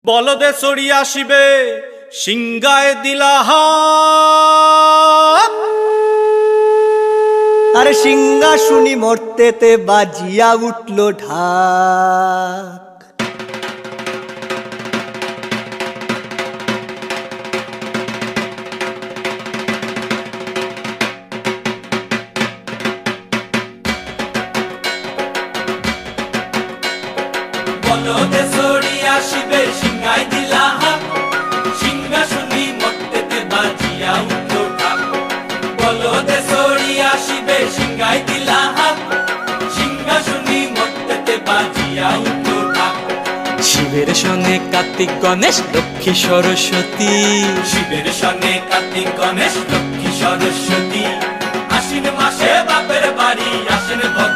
বলদে চড়ি আসিবে সিংগায় দিলা হাত। আরে সিংহা শুনি মর্তেতে বাজিয়া উঠল ঢাক। বলদে চড়ি আসিবে সিংগায় দিলা হাত, সিংহা শুনি মর্তেতে বাজিয়া উঠল ঢাক। বলদে চড়ি আসিবে সিংগায় দিলা হাত, সিংহা শুনি মর্তেতে বাজিয়া উঠল ঢাক। শিবের সঙ্গে কার্তিক গণেশ লক্ষ্মী সরস্বতী, শিবের সঙ্গে কার্তিক গণেশ লক্ষ্মী সরস্বতী, আশ্বিন মাসে বাপের বাড়ি আসেন ভগবান।